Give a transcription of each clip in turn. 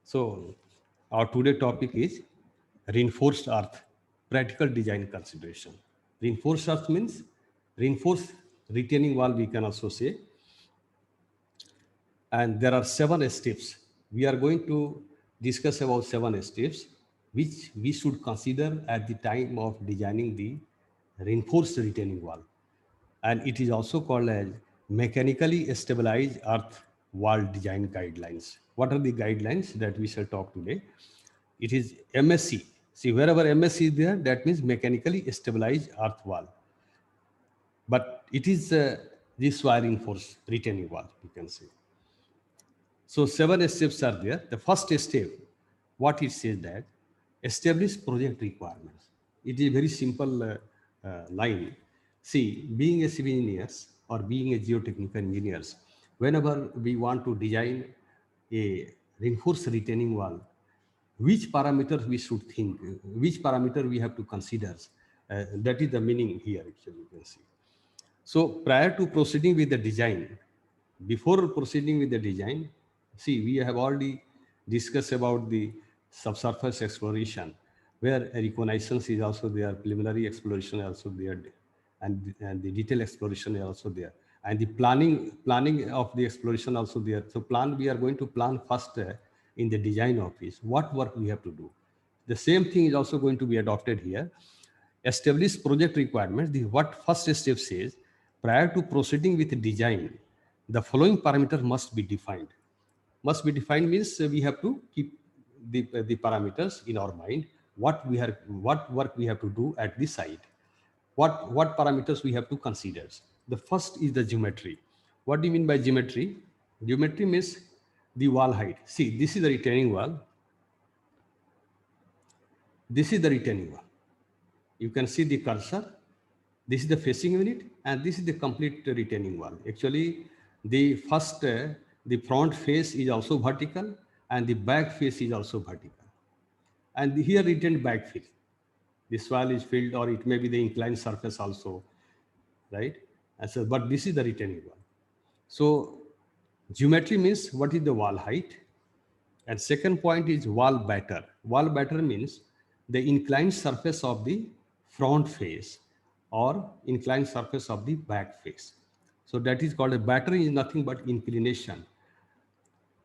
So our today topic is reinforced earth, practical design consideration. Reinforced earth means reinforced retaining wall, we can also say. And there are 7 steps. We are going to discuss about 7 steps which we should consider at the time of designing the reinforced retaining wall. And it is also called as mechanically stabilized earth wall design guidelines. What are the guidelines that we shall talk today? It is MSC. See, wherever MSC is there, that means mechanically stabilized earth wall. But it is this wiring force retaining wall, you can say. So 7 steps are there. The first step, what it says that establish project requirements. It is a very simple line. See, being a civil engineers or being a geotechnical engineers, whenever we want to design a reinforced retaining wall, which parameters we should think, which parameter we have to consider. That is the meaning here, actually, you can see. So prior to proceeding with the design, before proceeding with the design, see, we have already discussed about the subsurface exploration, where a reconnaissance is also there, preliminary exploration is also there, and the detailed exploration is also there, and the planning of the exploration also there. So we are going to plan first in the design office what work we have to do. The same thing is also going to be adopted here. Establish project requirements. What first step says, prior to proceeding with design, the following parameters must be defined. Must be defined means we have to keep the parameters in our mind. What work we have to do at the site. What parameters we have to consider. The first is the geometry. What do you mean by geometry? Geometry means the wall height. See, this is the retaining wall. This is the retaining wall. You can see the cursor. This is the facing unit, and this is the complete retaining wall. Actually, the front face is also vertical, and the back face is also vertical. And here retained backfill. This wall is filled, or it may be the inclined surface also, right? And so, but this is the retaining wall. So geometry means what is the wall height, and second point is wall batter. Wall batter means the inclined surface of the front face or inclined surface of the back face. So that is called a batter, is nothing but inclination.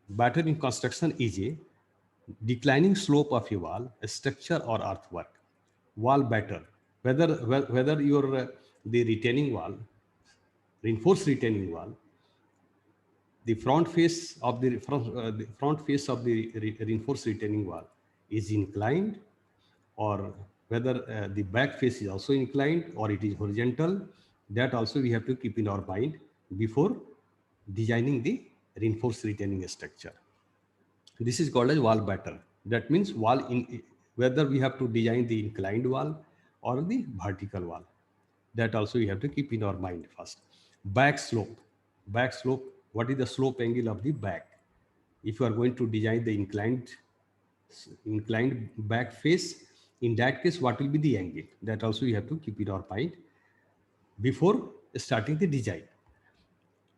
Batter in construction is a declining slope of a wall, a structure or earthwork. Wall batter, whether your the retaining wall, reinforced retaining wall, the front face of the front face of the reinforced retaining wall is inclined, or whether the back face is also inclined or it is horizontal, that also we have to keep in our mind before designing the reinforced retaining structure. This is called as wall batter. That means whether we have to design the inclined wall or the vertical wall. That also we have to keep in our mind first. Back slope. Back slope, what is the slope angle of the back? If you are going to design the inclined back face, in that case, what will be the angle? That also you have to keep in our mind before starting the design.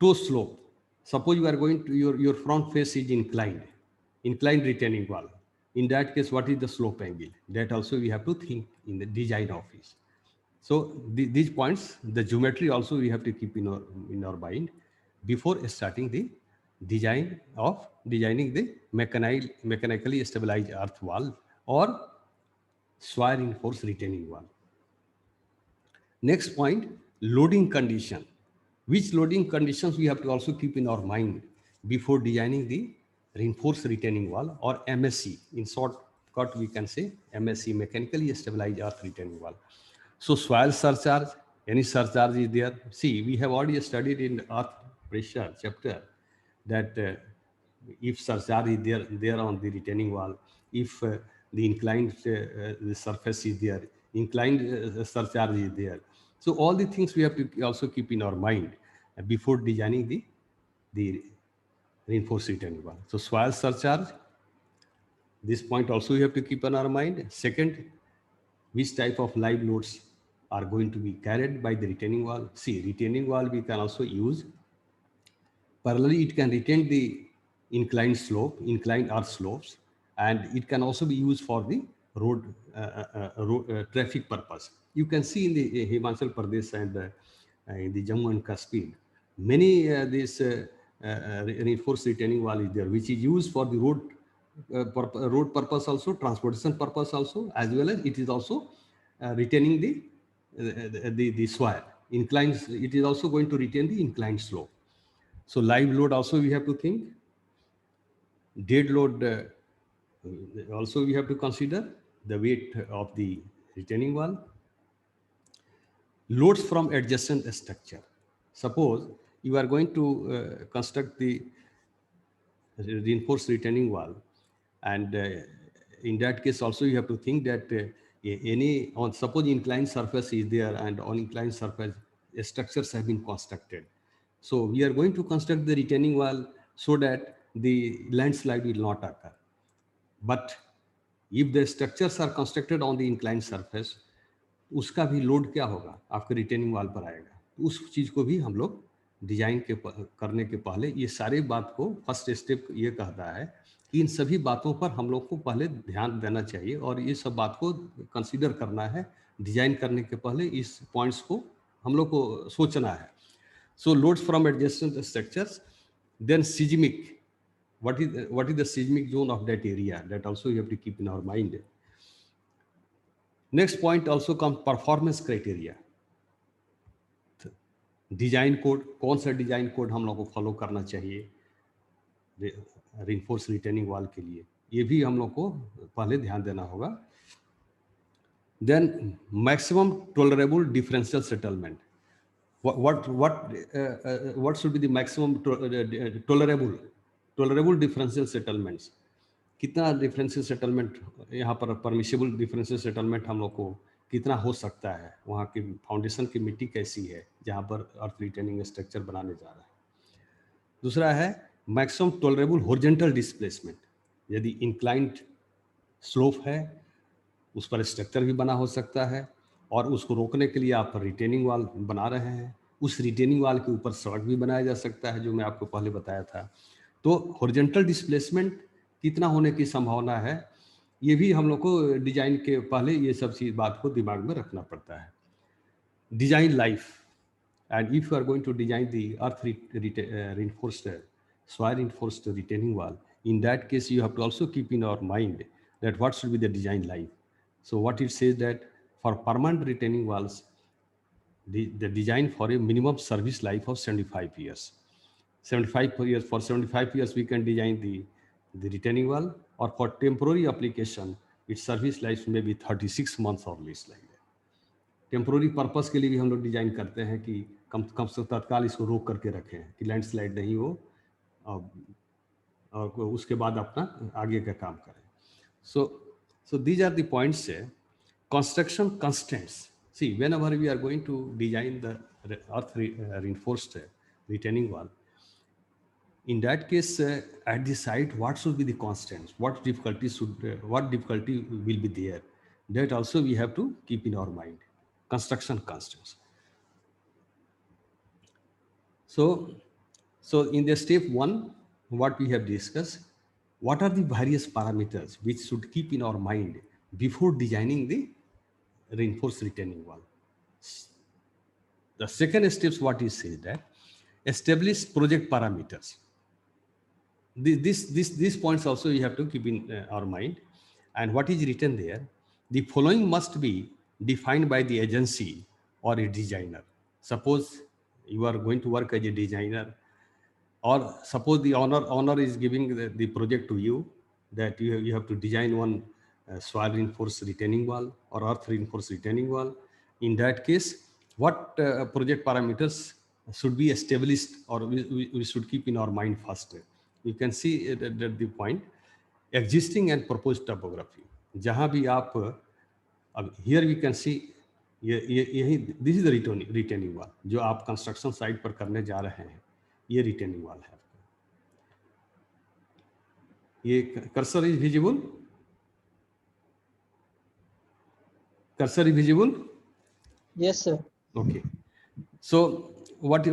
Toe slope. Suppose you are going to, your front face is inclined retaining wall. In that case, what is the slope angle? That also we have to think in the design office. So these points, the geometry also we have to keep in our mind before starting the designing the mechanically stabilized earth wall or soil reinforced retaining wall. Next point, loading condition. Which loading conditions we have to also keep in our mind before designing the reinforced retaining wall, or MSC. In shortcut, we can say MSC, mechanically stabilized earth retaining wall. So soil surcharge, any surcharge is there. See, we have already studied in earth pressure chapter that if surcharge is there on the retaining wall, if the inclined the surface is there, inclined surcharge is there. So all the things we have to also keep in our mind before designing the reinforced retaining wall. So soil surcharge, this point also we have to keep in our mind. Second, which type of live loads are going to be carried by the retaining wall. See, retaining wall we can also use. Parallelly, it can retain the inclined earth slopes, and it can also be used for the road, traffic purpose. You can see in the Himachal Pradesh and in the Jammu and Kashmir, many this reinforced retaining wall is there, which is used for the road purpose also, transportation purpose also, as well as it is also retaining the soil. Inclines, it is also going to retain the inclined slope. So live load also we have to think. Dead load also we have to consider the weight of the retaining wall. Loads from adjacent structure. Suppose you are going to construct the reinforced retaining wall, and in that case also you have to think that suppose inclined surface is there, and on inclined surface structures have been constructed. So we are going to construct the retaining wall so that the landslide will not occur. But if the structures are constructed on the inclined surface, उसका भी load क्या होगा, आपके retaining वाल पर आएगा. तो उस चीज को भी हम लोग डिजाइन करने के पहले ये सारे बात को फर्स्ट स्टेप ये कहता है कि इन सभी बातों पर हम लोग को पहले ध्यान देना चाहिए और ये सब बात को कंसीडर करना है. डिजाइन करने के पहले इस पॉइंट्स को हम लोग को सोचना है. So loads from adjacent structures, then seismic. what is the seismic zone of that area, that also you have to keep in our mind. Next point also comes performance criteria. Design code, कौन सा design code हम लोग को follow करना चाहिए reinforce retaining wall के लिए, ये भी हम लोग को पहले ध्यान देना होगा. Then maximum tolerable differential settlement. what should be the maximum tolerable differential settlements. कितना डिफरेंशियल सेटलमेंट यहाँ पर परमिशिबल डिफरेंशियल सेटलमेंट हम लोग को कितना हो सकता है, वहाँ की फाउंडेशन की मिट्टी कैसी है जहाँ पर अर्थ रिटेनिंग स्ट्रक्चर बनाने जा रहा है. दूसरा है मैक्सिमम टॉलरेबल हॉरिजॉन्टल डिस्प्लेसमेंट. यदि इंक्लाइंड स्लोप है उस पर स्ट्रक्चर भी बना हो सकता है और उसको रोकने के लिए आप रिटेनिंग वॉल बना रहे हैं. उस रिटेनिंग वॉल के ऊपर सड़क भी बनाया जा सकता है, जो मैं आपको पहले बताया था. तो हॉरिजॉन्टल डिस्प्लेसमेंट कितना होने की संभावना है, ये भी हम लोग को डिजाइन के पहले ये सब चीज बात को दिमाग में रखना पड़ता है. Design life, and if you are going to design the earth reinforced soil reinforced retaining wall, in that case you have to also keep in our mind that what should be the design life. So what it says that for permanent retaining walls, the design for a minimum service life of 75 years. 75 years, for 75 years we can design the retaining wall, or for temporary application its service life may be 36 months or less like that. Temporary purpose के लिए भी हम लोग design करते हैं कि कम से तत्काल इसको रोक करके रखें कि लैंडस्लाइड नहीं हो और उसके बाद अपना आगे का काम करें. So these are the points. Construction constraints. See, whenever we are going to design the earth reinforced retaining wall, in that case at the site what should be the constraints, what difficulty will be there, that also we have to keep in our mind. Construction constraints. So in the step 1, what we have discussed, what are the various parameters which should keep in our mind before designing the reinforced retaining wall. The second step is what is said that establish project parameters. These points also you have to keep in our mind. And what is written there, the following must be defined by the agency or a designer. Suppose you are going to work as a designer, or suppose the owner is giving the project to you, that you have to design one soil reinforced retaining wall or earth reinforced retaining wall. In that case, what project parameters should be established, or we should keep in our mind first. You can see the point, existing and proposed topography. जहाँ भी आप अब here we can see यही this is the retaining wall जो आप construction site पर करने जा रहे हैं, ये रिटेनिंग वॉल है आपका. ये cursor is visible, cursor is visible. Yes sir. Okay, so what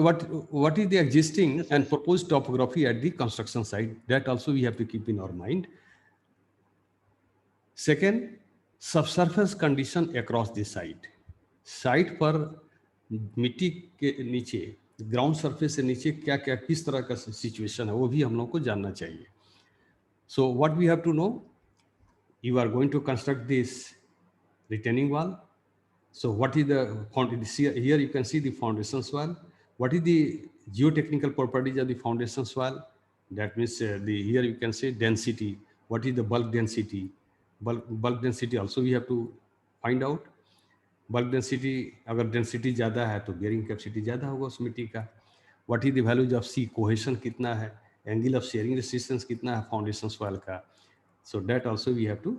is the existing and proposed topography at the construction site, that also we have to keep in our mind. Second, subsurface condition across the site. Site पर मिट्टी के नीचे, ground surface से नीचे क्या क्या किस तरह का सिचुएशन है वो भी हम लोग को जानना चाहिए। So what we have to know, you are going to construct this retaining wall. So what is the foundation? Here you can see the foundation wall. What is the geotechnical properties of the foundation wall? That means here you can say density. What is the bulk density? Bulk density also we have to find out. Bulk density, अगर density ज़्यादा है तो bearing capacity ज़्यादा होगा उस मिट्टी का. What is the values of sea cohesion कितना है? Angle of shearing resistance कितना है foundation wall का? So that also we have to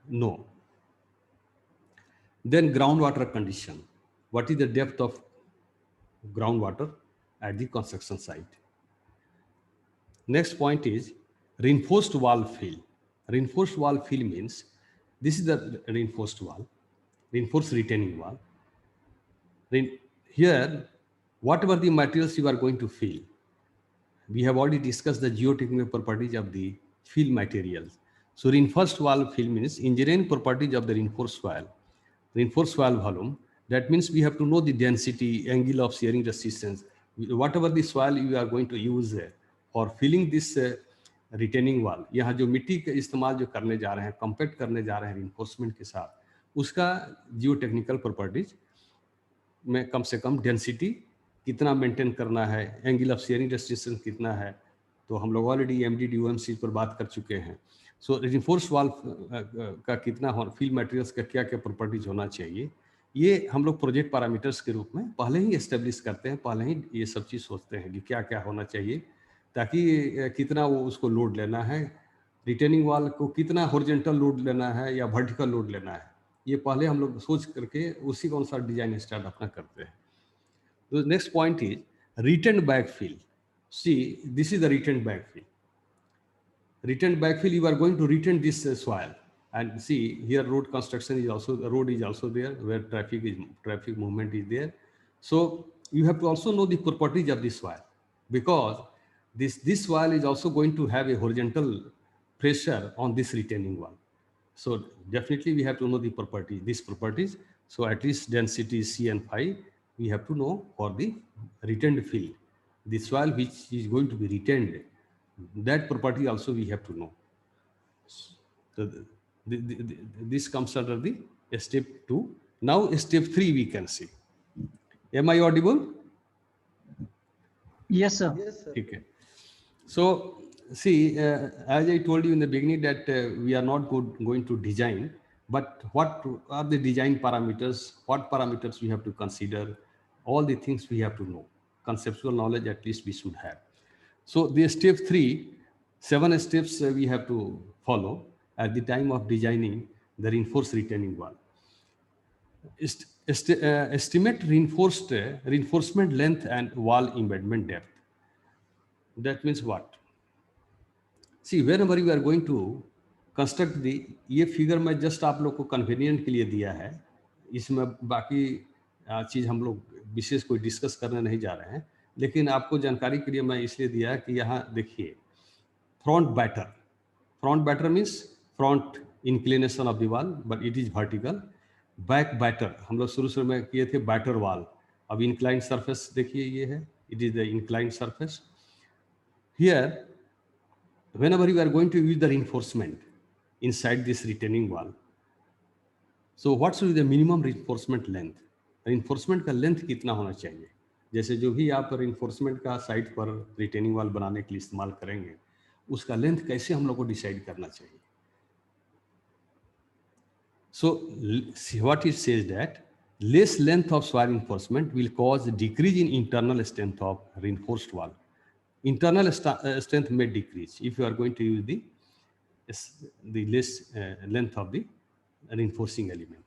know. Then groundwater condition. What is the depth of groundwater at the construction site? Next point is reinforced wall fill. Reinforced wall fill means this is the reinforced wall, reinforced retaining wall. Here, whatever the materials you are going to fill, we have already discussed the geotechnical properties of the fill materials. So reinforced wall fill means engineering properties of the reinforced wall. Reinforced wall volume, that means we have to know the density, angle of shearing resistance, whatever the soil you are going to use for filling this retaining wall. यहाँ जो मिट्टी का इस्तेमाल जो करने जा रहे हैं, कंपैक्ट करने जा रहे हैं reinforcement के साथ, उसका जियोटेक्निकल प्रॉपर्टीज में कम से कम डेंसिटी कितना मेंटेन करना है, एंगल ऑफ शेयरिंग रेजिस्टेंस कितना है, तो हम लोग ऑलरेडी एमडी यूएमसी पर बात कर चुके हैं. सो रिइंफोर्स वॉल का कितना फिल मटेरियल्स का क्या क्या प्रॉपर्टीज होना चाहिए, ये हम लोग प्रोजेक्ट पैरामीटर्स के रूप में पहले ही एस्टेब्लिश करते हैं, पहले ही ये सब चीज़ सोचते हैं कि क्या क्या होना चाहिए, ताकि कितना वो उसको लोड लेना है, रिटेनिंग वॉल को कितना हॉरिजॉन्टल लोड लेना है या वर्टिकल लोड लेना है, ये पहले हम लोग सोच करके उसी के अनुसार डिजाइन स्टार्ट अपना करते हैं. तो next point is retain backfill. See this is the retain backfill. Return backfill, you are going to return this soil, and see here road construction is also, the road is also there where traffic movement is there. So you have to also know the properties of this soil, because this soil is also going to have a horizontal pressure on this retaining wall. So definitely we have to know the these properties. So at least density C and phi we have to know for the retained fill, the soil which is going to be retained, that property also we have to know. So this comes under the step 2. Now step 3 we can see. Am I audible? Yes, sir. Yes, sir. Okay. So see, as I told you in the beginning that we are not going to design, but what are the design parameters, what parameters we have to consider, all the things we have to know. Conceptual knowledge at least we should have. So the step 3, 7 steps we have to follow at the time of designing the reinforced retaining wall. Estimate reinforcement length and wall embedment depth. That means what? See, whenever you are going to construct the, ये figure मैं just आप लोग को convenient के लिए दिया है, इसमें बाकी चीज़ हम लोग विशेष कोई डिस्कस करने नहीं जा रहे हैं, लेकिन आपको जानकारी के लिए मैं इसलिए दिया कि यहाँ देखिए front batter means front inclination of the wall but it is vertical. Back batter हम लोग शुरू में किए थे बैटर वॉल, अब इंक्लाइन सरफेस देखिए ये है, it is the incline surface. Here whenever you are going to use the reinforcement inside this retaining wall, so what should be the minimum reinforcement length? reinforcement का length कितना होना चाहिए? जैसे जो भी आप reinforcement का साइट पर रिटेनिंग वॉल बनाने के लिए इस्तेमाल करेंगे, उसका लेंथ कैसे हम लोग को डिसाइड करना चाहिए? So what it says that less length of soil reinforcement will cause decrease in internal strength of reinforced wall. Internal strength may decrease if you are going to use the less length of the reinforcing element.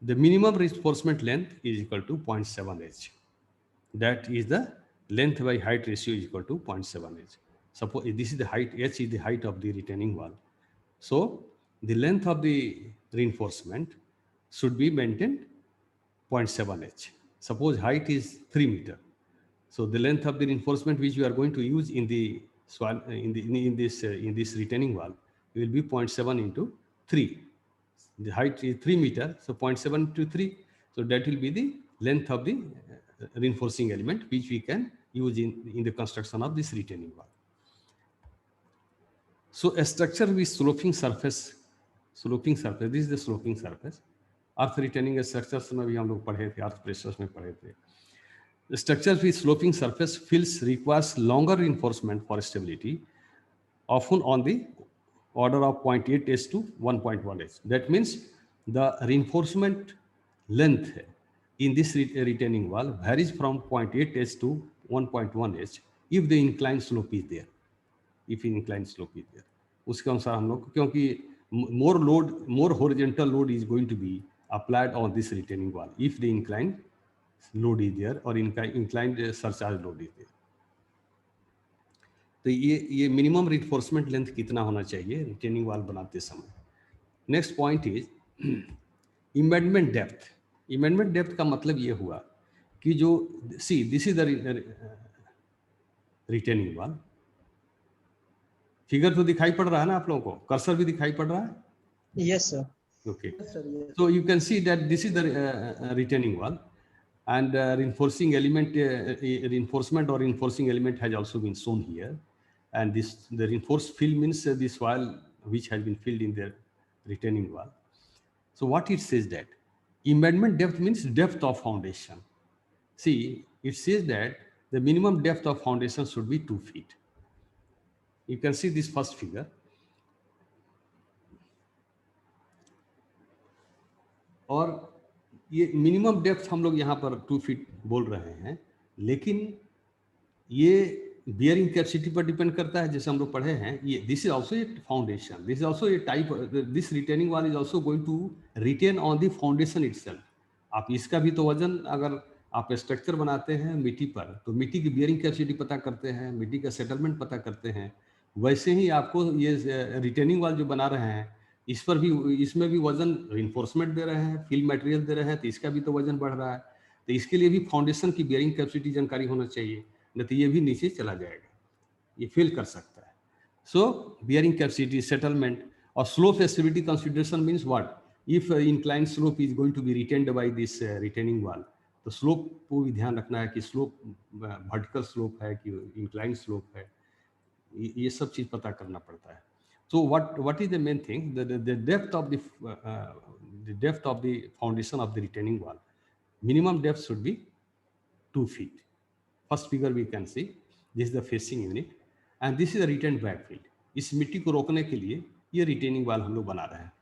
The minimum reinforcement length is equal to 0.7 h. That is the length by height ratio is equal to 0.7 h. Suppose this is the height, h is the height of the retaining wall. So the length of the reinforcement should be maintained 0.7 h. Suppose height is 3 meter. So the length of the reinforcement which you are going to use in the in this retaining wall will be 0.7 into 3. The height is 3 meter, so 0.7 to 3. So that will be the length of the reinforcing element which we can use in the construction of this retaining wall. So a structure with sloping surface, this is the sloping surface. Earth retaining structures में भी हम लोग पढ़े थे, earth pressures में पढ़े थे. The structures with sloping surface fields requires longer reinforcement for stability, often on the order of 0.8 H to 1.1 H. That means the reinforcement length in this retaining wall varies from 0.8 H to 1.1 H if the inclined slope is there. If inclined slope is there, उसके अनुसार हम लोग, क्योंकि more horizontal load is going to be applied on this retaining wall if the inclined load is there or inclined surcharge load is there. तो ये minimum reinforcement length कितना होना चाहिए रिटेनिंग वॉल बनाते समय. Next point is embedment depth. Embedment depth का मतलब ये हुआ कि जो this is the retaining wall. Figure तो दिखाई पड़ रहा है ना आप लोगों को, कर्सर भी दिखाई पड़ रहा है? Yes, sir. Okay. Yes, sir, yes. So you can see that this is the retaining wall, and reinforcing element, reinforcement or reinforcing element has also been shown here. And the reinforced fill means this wall which has been filled in the retaining wall. So what it says that embedment depth means depth of foundation. See, it says that the minimum depth of foundation should be 2 feet. You can see this first figure. और ये minimum depth हम लोग यहाँ पर 2 feet बोल रहे हैं, लेकिन ये बियरिंग कैपेसिटी पर डिपेंड करता है. जैसे हम लोग पढ़े हैं, ये this is also a foundation, this is also a type, this retaining wall is also going to retain on the foundation itself. आप इसका भी तो वजन, अगर आप स्ट्रक्चर बनाते हैं मिट्टी पर, तो मिट्टी की बियरिंग कैपेसिटी पता करते हैं, मिट्टी का सेटलमेंट पता करते हैं. वैसे ही आपको ये रिटेनिंग वॉल जो बना रहे हैं, इस पर भी, इसमें भी वजन रिइंफोर्समेंट दे रहे हैं, फिल मटेरियल दे रहे हैं, तो इसका भी तो वजन बढ़ रहा है. तो इसके लिए भी फाउंडेशन की बियरिंग कैपेसिटी जानकारी होना चाहिए, नहीं तो ये भी नीचे चला जाएगा, ये फेल कर सकता है. सो बियरिंग कैपेसिटी, सेटलमेंट और slope stability consideration means what? If incline slope is going to be retained by this retaining wall, तो स्लोप को भी ध्यान रखना है कि स्लोप वर्टिकल स्लोप है कि इंक्लाइन स्लोप है, ये सब चीज पता करना पड़ता है. So what is the main thing? The depth of the foundation of the retaining wall, minimum depth should be 2 feet. First figure we can see, this is the facing unit and this is the retained backfill. इस मिट्टी को रोकने के लिए ये retaining wall हम लोग बना रहे हैं,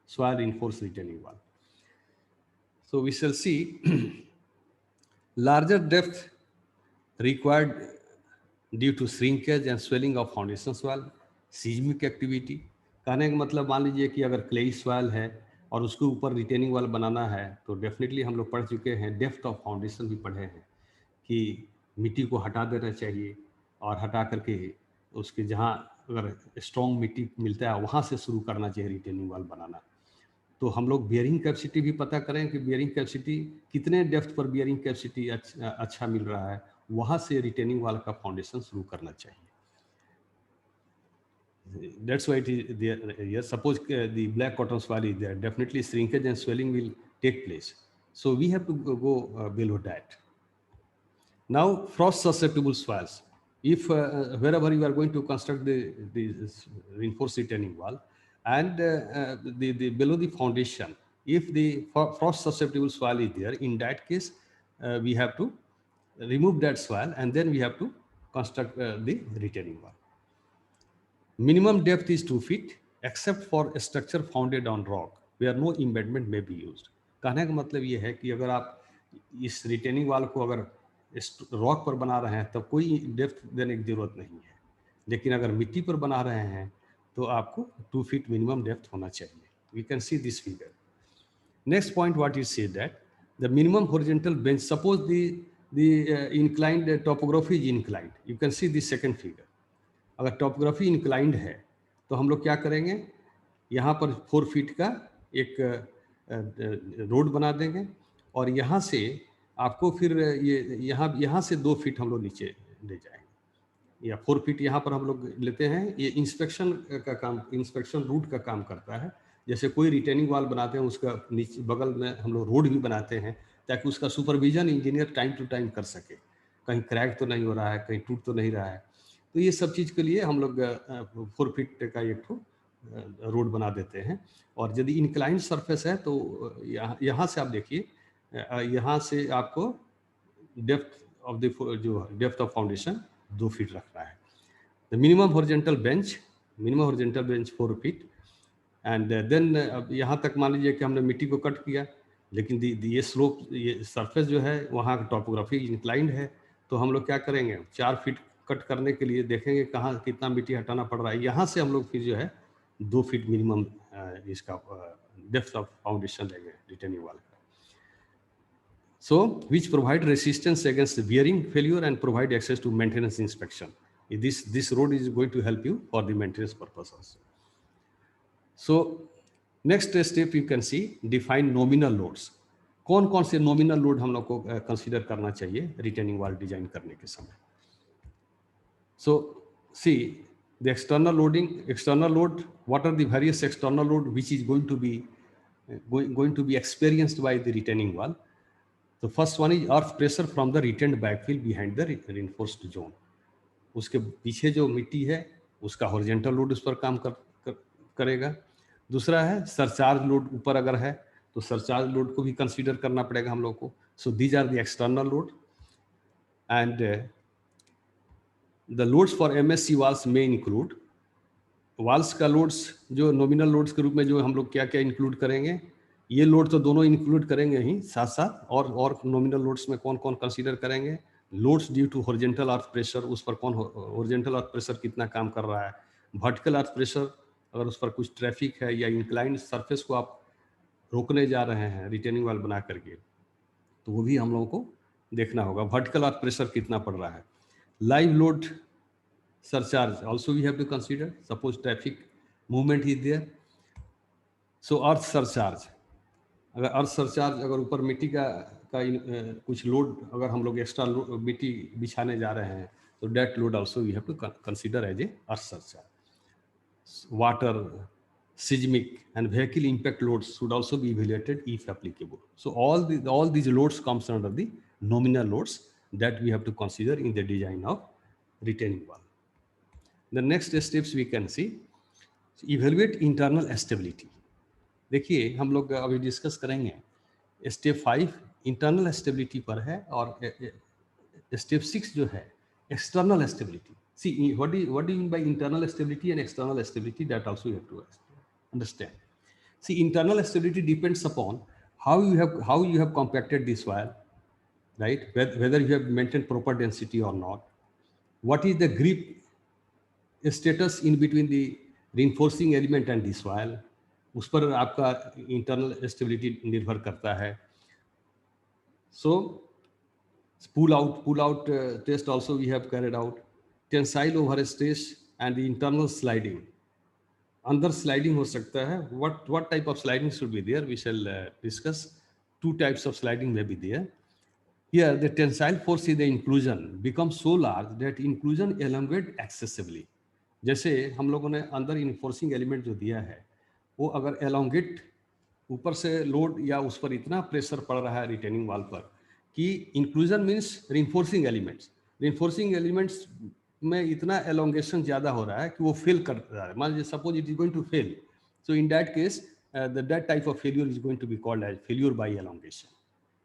soil reinforced retaining wall. So we shall see larger depth required due to shrinkage and swelling of foundation soil, seismic activity. कहने का मतलब, मान लीजिए कि अगर क्लेई सॉइल है और उसके ऊपर रिटेनिंग वॉल बनाना है, तो डेफिनेटली हम लोग पढ़ चुके हैं, डेप्थ ऑफ फाउंडेशन भी पढ़े हैं कि मिट्टी को हटा देना चाहिए और हटा करके उसके जहाँ अगर स्ट्रॉन्ग मिट्टी मिलता है वहाँ से शुरू करना चाहिए रिटेनिंग वॉल बनाना. तो हम लोग बियरिंग कैपेसिटी भी पता करें कि बियरिंग कैपेसिटी कितने डेप्थ पर बियरिंग कैपेसिटी अच्छा मिल रहा है, वहाँ से रिटेनिंग वॉल का फाउंडेशन शुरू करना चाहिए. That's why it is there. Yes, suppose the black cotton soil is there, definitely shrinkage and swelling will take place. So we have to go below that. Now, frost susceptible soils. If wherever you are going to construct the reinforced retaining wall, and the below the foundation, if the frost susceptible soil is there, in that case we have to remove that soil and then we have to construct the retaining wall. Minimum depth is 2 feet except for a structure founded on rock where no embedment may be used. कहने का मतलब ये है कि अगर आप इस retaining wall को अगर रॉक पर बना रहे हैं तब कोई डेप्थ देने की जरूरत नहीं है, लेकिन अगर मिट्टी पर बना रहे हैं तो आपको 2 feet मिनिमम डेप्थ होना चाहिए. We can see this figure. Next point, what it says that the minimum horizontal bench, suppose the inclined topography is inclined. You can see this second figure. अगर टॉपोग्राफी इंक्लाइंड है तो हम लोग क्या करेंगे, यहाँ पर 4 फीट का एक रोड बना देंगे और यहाँ से आपको फिर ये यहाँ से 2 फीट हम लोग नीचे ले जाएंगे. या 4 फीट यहाँ पर हम लोग लेते हैं। ये इंस्पेक्शन का काम, इंस्पेक्शन रूट का काम करता है। जैसे कोई रिटेनिंग वाल बनाते हैं, उसका नीचे बगल में हम लोग रोड भी बनाते हैं ताकि उसका supervision engineer time to time कर सके, कहीं क्रैक तो नहीं हो रहा है, कहीं टूट तो नहीं रहा है। तो ये सब चीज़ के लिए हम लोग 4 फीट का एक ठो रोड बना देते हैं। और यदि इंक्लाइन सरफेस है तो यहाँ से आप देखिए, यहाँ से आपको डेप्थ ऑफ द जो डेप्थ ऑफ फाउंडेशन 2 फीट रखना है। The minimum horizontal bench 4 feet. And then अब यहाँ तक मान लीजिए कि हमने मिट्टी को कट किया, लेकिन ये स्लोप, ये सरफेस जो है वहाँ का टॉपोग्राफी इंक्लाइंड है, तो हम लोग क्या करेंगे, 4 फीट कट करने के लिए देखेंगे कहाँ कितना मिट्टी हटाना पड़ रहा है। यहाँ से हम लोग फिर जो है 2 फीट मिनिमम इसका डेप्थ ऑफ फाउंडेशन लेंगे रिटेनिंग वाल का। So which provide resistance against the bearing failure and provide access to maintenance inspection. This road is going to help you for the maintenance purpose also. So next step you can see, define nominal loads. कौन कौन से nominal load हम लोग को consider करना चाहिए retaining wall design करने के समय। So see the external load, what are the various external load which is going to be experienced by the retaining wall. The first one is earth pressure from the retained backfill behind the reinforced zone. उसके पीछे जो मिट्टी है उसका horizontal load उस पर काम करेगा। दूसरा है सरचार्ज लोड, ऊपर अगर है तो सरचार्ज लोड को भी कंसीडर करना पड़ेगा हम लोग को। So these are the external load and the loads for MSC walls में इंक्लूड, वाल्स का लोड्स जो नॉमिनल लोड्स के रूप में जो हम लोग क्या क्या इंक्लूड करेंगे, ये लोड तो दोनों इंक्लूड करेंगे ही, साथ साथ और नॉमिनल लोड्स में कौन कौन कंसीडर करेंगे। Loads due to horizontal earth pressure, उस पर कौन हॉरिजॉन्टल अर्थ प्रेशर कितना काम कर रहा है। वर्टिकल अर्थ प्रेशर, अगर उस पर कुछ ट्रैफिक है या इंक्लाइंड सरफेस को आप रोकने जा रहे हैं रिटेनिंग वाल बना करके, तो वो भी हम लोगों को देखना होगा, वर्टिकल अर्थ प्रेशर कितना पड़ रहा है। Live load surcharge also we have to consider, suppose traffic movement is there, so earth surcharge, अगर अर्थ सरचार्ज, अगर ऊपर मिट्टी का कुछ लोड अगर हम लोग एक्स्ट्रा मिट्टी बिछाने जा रहे हैं तो dead load also we have to consider as a earth surcharge. Water, seismic and vehicle impact loads should also be evaluated if applicable. So all these loads comes under the nominal loads that we have to consider in the design of retaining wall. The next steps we can see, evaluate internal stability. देखिए हम लोग अभी discuss करेंगे, step 5 internal stability पर है और step 6 जो है external stability. See what do you mean by internal stability and external stability, that also you have to understand. See, internal stability depends upon how you have compacted this wire, right? Whether you have maintained proper density or not. What is the grip status in between the reinforcing element and this wire, उस पर आपका internal stability निर्भर करता है। सो pull out test also we have carried out, tensile over stress and the internal sliding, अंदर sliding हो सकता है। what type of sliding should be there, we shall discuss. 2 types of sliding may be there. Here the tensile force in the inclusion becomes so large that inclusion elongate excessively. जैसे हम लोगों ने अंदर enforcing element जो दिया है वो अगर एलोंगेट, ऊपर से लोड या उस पर इतना प्रेशर पड़ रहा है रिटेनिंग वाल पर कि इंक्लूजन मीन्स रिइंफोर्सिंग एलिमेंट्स में इतना एलोंगेशन ज़्यादा हो रहा है कि वो फेल कर रहा है। मान लीजिए suppose it is going to fail, so in that case that type of failure is going to be called as failure by elongation.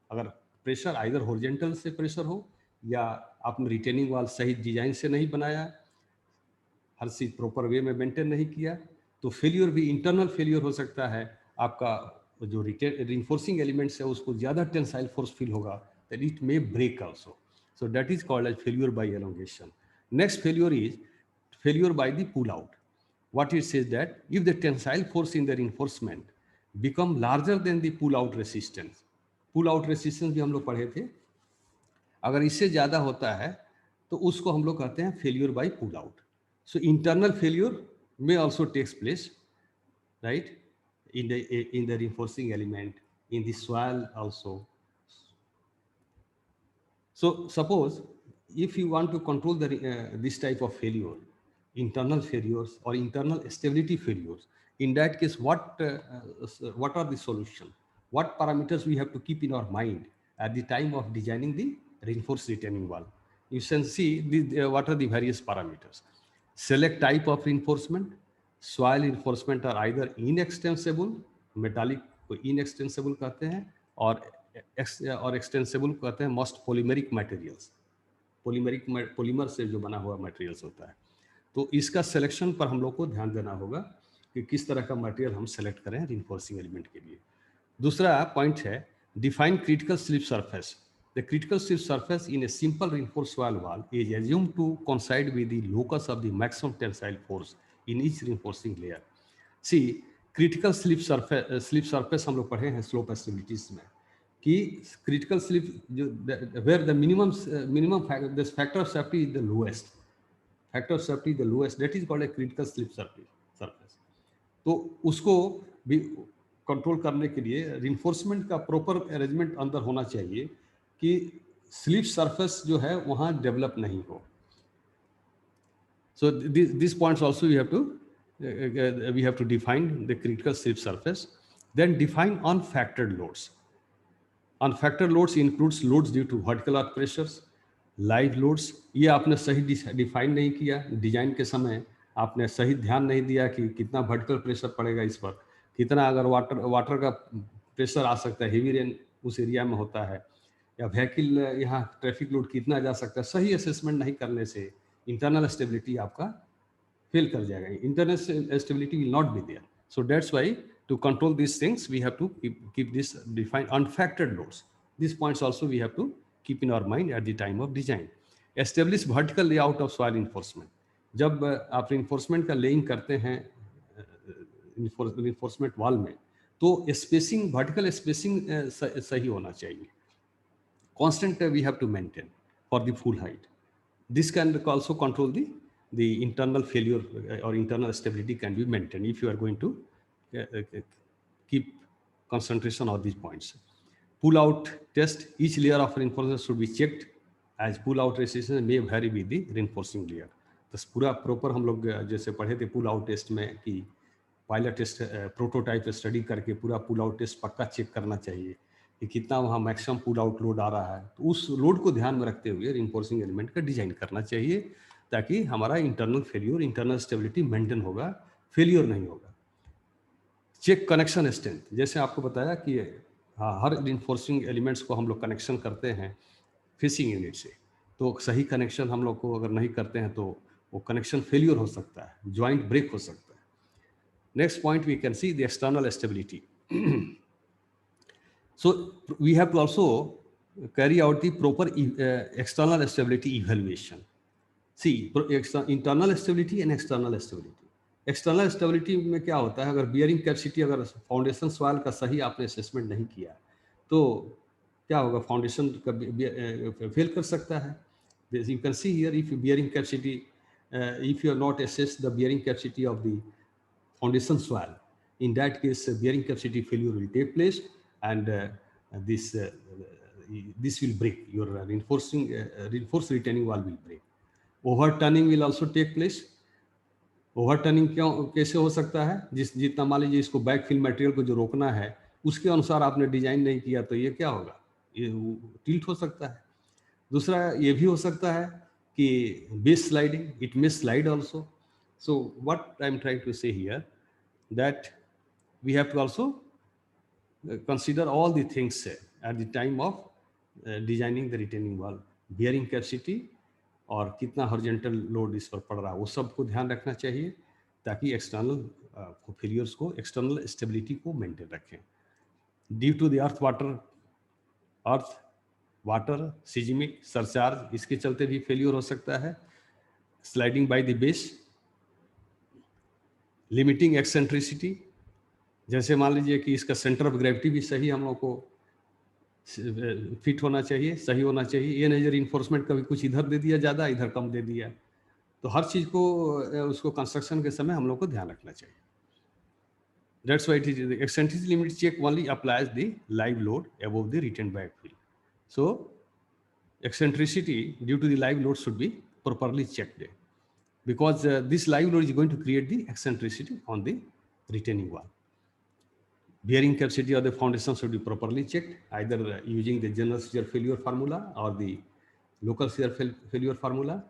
अगर प्रेशर आइदर हॉरिजॉन्टल से प्रेशर हो या आपने रिटेनिंग वाल सही डिजाइन से नहीं बनाया, हर चीज प्रॉपर वे में मेंटेन नहीं किया, तो फेलियर भी इंटरनल फेलियर हो सकता है। आपका जो रिइंफोर्सिंग एलिमेंट्स है उसको ज़्यादा टेंसाइल फोर्स फील होगा, that it may break also, so that is called as failure by elongation. Next failure is failure by the pull out. what it says that if the tensile force in the reinforcement become larger than the pull out resistance, pull out resistance भी हम लोग पढ़े थे, अगर इससे ज़्यादा होता है तो उसको हम लोग कहते हैं failure by pull out. So internal failure may also takes place, right, in the reinforcing element, in the soil also. So suppose if you want to control this type of failure, internal failures or internal stability failures, in that case, what are the solution? What parameters we have to keep in our mind at the time of designing the reinforced retaining wall? You can see what are the various parameters. Select type of reinforcement. Soil reinforcement are either inextensible, metallic को inextensible कहते हैं, और extensible कहते हैं most polymeric materials. Polymer से जो बना हुआ मटेरियल्स होता है. तो इसका सिलेक्शन पर हम लोग को ध्यान देना होगा कि किस तरह का मटेरियल हम सेलेक्ट करें रिइंफोर्सिंग एलिमेंट के लिए. दूसरा पॉइंट है define critical slip surface. The critical slip surface in a simple reinforced soil wall is assumed to coincide with the locus of the maximum tensile force in each reinforcing layer. See critical slip surface हम लोग पढ़े हैं slope stabilities में कि critical slip जो where the minimum this factor of safety is the lowest, factor of safety the lowest, that is called a critical slip surface. तो उसको भी कंट्रोल करने के लिए रिइंफोर्समेंट का प्रॉपर अरेंजमेंट अंदर होना चाहिए कि स्लिप सरफेस जो है वहाँ डेवलप नहीं हो. So these points also we have to define the critical slip surface. Then define unfactored loads. Unfactored loads includes loads due to vertical earth pressures, live loads. ये आपने सही डिफाइन नहीं किया डिजाइन के समय, आपने सही ध्यान नहीं दिया कि कितना वर्टिकल प्रेशर पड़ेगा इस पर, कितना अगर वाटर का प्रेशर आ सकता है, हेवी रेन उस एरिया में होता है, या व्हीकल यहाँ ट्रैफिक लोड कितना जा सकता है. सही असेसमेंट नहीं करने से इंटरनल स्टेबिलिटी आपका फेल कर जाएगा. Internal stability will not be there. So that's why to control these things we have to keep this define unfactored loads. These points also we have to keep in our mind at the time of design. Establish vertical layout of soil reinforcement. जब आप reinforcement का laying करते हैं reinforcement wall में, तो spacing vertical spacing सही होना चाहिए. Constant we have to maintain for the full height. This can also control the internal failure or internal stability can be maintained if you are going to keep concentration on these points. Pull out test. Each layer of reinforcement should be checked as pull out resistance may vary with the reinforcing layer. तो पूरा proper हम लोग जैसे पढ़े थे pull out test में कि pilot test prototype study करके पूरा पुल आउट टेस्ट पक्का चेक करना चाहिए कि कितना वहाँ मैक्सिमम पुल आउट लोड आ रहा है. तो उस लोड को ध्यान में रखते हुए रिइंफोर्सिंग एलिमेंट का डिजाइन करना चाहिए ताकि हमारा internal failure internal stability maintain होगा, फेलियर नहीं होगा. Check connection strength. जैसे आपको बताया कि हर रिइंफोर्सिंग एलिमेंट्स को हम लोग कनेक्शन करते हैं फिशिंग यूनिट से, तो सही कनेक्शन हम लोग को अगर नहीं करते हैं तो वो कनेक्शन फेलियर हो सकता है, ज्वाइंट ब्रेक हो सकता है. Next point we can see the external stability. So we have to also carry out the proper external stability evaluation. See, internal stability and external stability. External stability में क्या होता है, अगर बियरिंग कैपेसिटी अगर foundation soil का सही आपने assessment नहीं किया तो क्या होगा, फाउंडेशन का फेल कर सकता है. You can see here if bearing capacity if you are not assess the bearing capacity of the foundation soil, in that case bearing capacity failure will take place and this will break, your reinforced retaining wall will break. Overturning will also take place. Overturning क्यों कैसे हो सकता है, जितना मान लीजिए इसको backfill material को जो रोकना है उसके अनुसार आपने डिजाइन नहीं किया तो ये क्या होगा, ये टिल्ट हो सकता है. दूसरा ये भी हो सकता है कि base sliding, it may slide also. So what I am trying to say here that we have to also consider all the things at the time of designing the retaining wall. Bearing capacity और कितना horizontal load इस पर पड़ रहा है वो सब को ध्यान रखना चाहिए ताकि एक्सटर्नल फेलियर्स को, एक्सटर्नल स्टेबिलिटी को मेंटेन रखें. Due to the earth water seismic surcharge, इसके चलते भी फेलियर हो सकता है. Sliding by the base, limiting eccentricity, जैसे मान लीजिए कि इसका सेंटर ऑफ ग्रेविटी भी सही हम लोग को फिट होना चाहिए, सही होना चाहिए. ये नहीं रिइंफोर्समेंट कभी कुछ इधर दे दिया ज़्यादा, इधर कम दे दिया, तो हर चीज़ को उसको कंस्ट्रक्शन के समय हम लोग को ध्यान रखना चाहिए. That's why it is eccentricity limit check only applies the live load above the retain backfill. So eccentricity due to the live load should be properly checked, because this live load is going to create the eccentricity on the retaining wall. Bearing capacity of the foundation should be properly checked, either using the general shear failure formula or the local shear failure formula.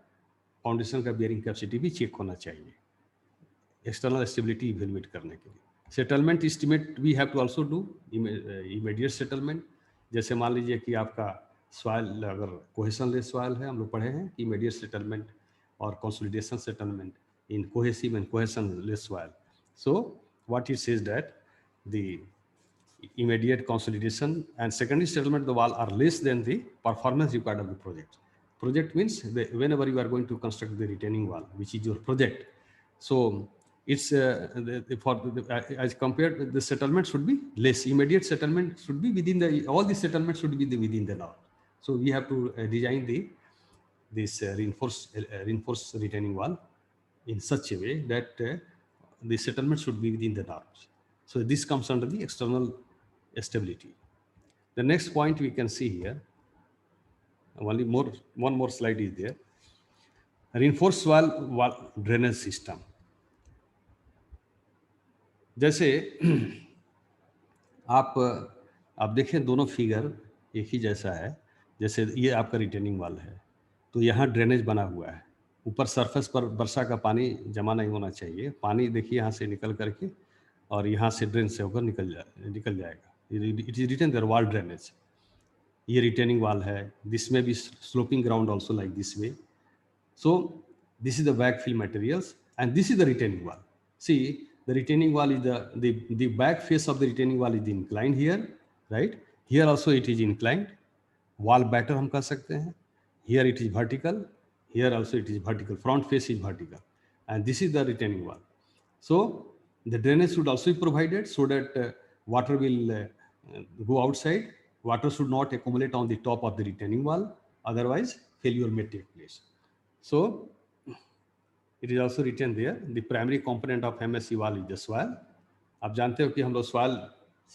Foundation का bearing capacity भी check होना चाहिए external stability evaluate करने के लिए। Settlement estimate we have to also do immediate settlement. जैसे मान लीजिए कि आपका सॉइल अगर कोहेशन लेस सॉइल है, हम लोग पढ़े हैं इमीडिएट सेटलमेंट और consolidation settlement in cohesive and cohesion less soil. So what it says that the immediate consolidation and secondary settlement of the wall are less than the performance required of the project. Project means whenever you are going to construct the retaining wall, which is your project. So it's as compared with the settlement should be less. Immediate settlement should be within the, all the settlements should be within the norm. So we have to design this reinforced retaining wall in such a way that the settlement should be within the norms. So this comes under the external stability. The next point we can see here, one more slide is there. Reinforced wall drainage system. जैसे आप देखें दोनों figure एक ही जैसा है। जैसे ये आपका रिटेनिंग वॉल है, तो यहाँ ड्रेनेज बना हुआ है। ऊपर सरफेस पर वर्षा का पानी जमा नहीं होना चाहिए। पानी देखिए यहाँ से निकल करके और यहाँ से ड्रेन से होकर निकल जाएगा। It is retain there wall drainage. ये रिटेनिंग वॉल है, दिस में भी sloping ground also like this way. So this is the backfill materials and this is the retaining wall. See the retaining wall is the back face of the retaining wall is inclined here, right? Here also it is inclined. Wall batter हम कह सकते हैं। Here it is vertical, here also it is vertical. Front face is vertical, and this is the retaining wall. So the drainage should also be provided so that water will go outside. Water should not accumulate on the top of the retaining wall, otherwise failure may take place. So it is also written there, the primary component of MSE wall is the soil. आप जानते हो कि हम लोग soil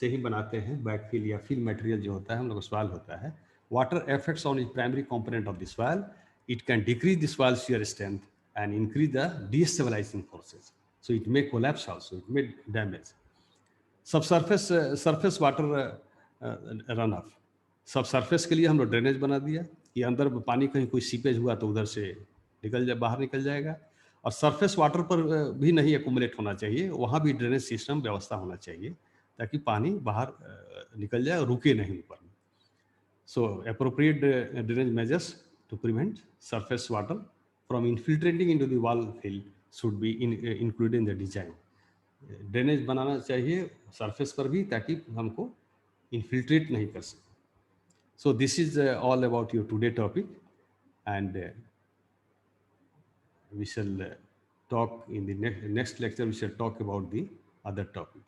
से ही बनाते हैं, backfill या fill material जो होता है हम लोग soil होता है। Water affects on its primary component of the soil. It can decrease the soil shear strength and increase the destabilizing forces. So it may collapse also, it may damage. surface water runoff. Subsurface के लिए हम लोग drainage बना दिया कि अंदर पानी कहीं कोई सीपेज हुआ तो उधर से बाहर निकल जाएगा। और सरफेस वाटर पर भी नहीं एक्यूमुलेट होना चाहिए, वहाँ भी ड्रेनेज सिस्टम व्यवस्था होना चाहिए ताकि पानी बाहर निकल जाए और रुके नहीं ऊपर में। So appropriate drainage measures to prevent surface water from infiltrating into the wall fill should be included in the design. Drainage बनाना चाहिए सरफेस पर भी ताकि हमको इनफिल्ट्रेट नहीं कर सके। सो this is all about your today topic and we shall talk in the next lecture. We shall talk about the other topic.